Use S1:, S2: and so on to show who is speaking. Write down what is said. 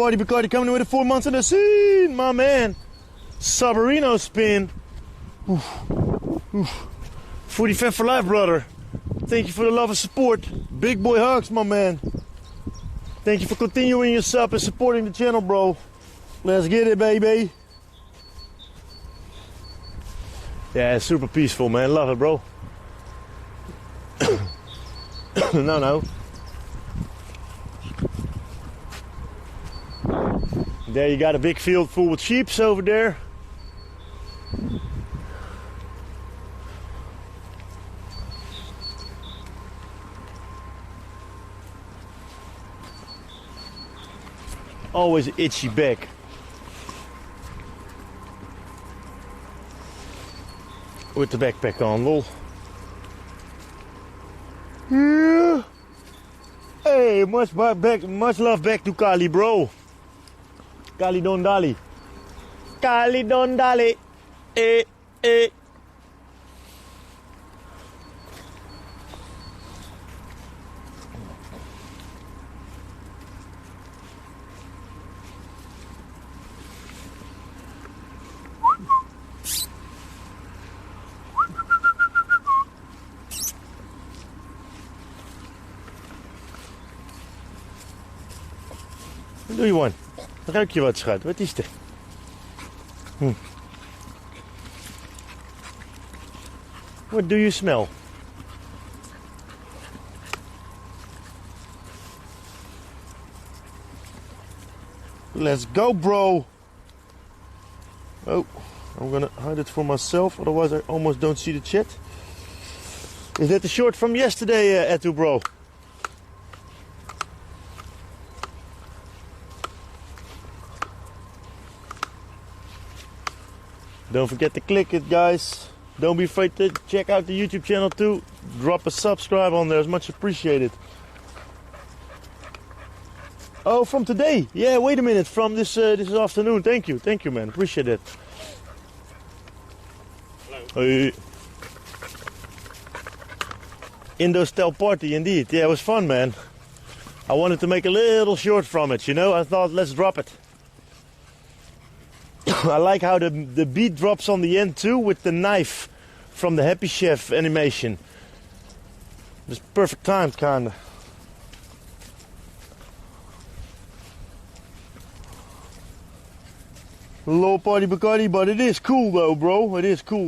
S1: Party Bacardi coming in with a 4 months in the scene, my man. Sabarino spin. Oof. Oof. Footy fan for life, brother. Thank you for the love and support. Big boy hugs, my man. Thank you for continuing your sub and supporting the channel, bro. Let's get it, baby. Yeah, it's super peaceful, man. Love it, bro. No. There you got a big field full with sheeps over there. Always an itchy back. With the backpack on, lol. Yeah. Hey, much love back to Kali, bro. Kali Don Dali. Kali Don Dali. Eh. Wat doe je, man? Ruik je wat, schat? Wat is er? What do you smell? Let's go, bro. Oh, I'm gonna hide it for myself, otherwise I almost don't see the chat. Is that the short from yesterday, Etu, bro? Don't forget to click it, guys. Don't be afraid to check out the YouTube channel too. Drop a subscribe on there, it's much appreciated. Oh, from today? Yeah, wait a minute, from this afternoon. Thank you, man. Appreciate it. Hello. Hey. Indo-style party, indeed. Yeah, it was fun, man. I wanted to make a little short from it, you know. I thought, let's drop it. I like how the beat drops on the end too, with the knife from the Happy Chef animation. It's perfect timed, kinda. Low party Bacardi, but it is cool though, bro. It is cool.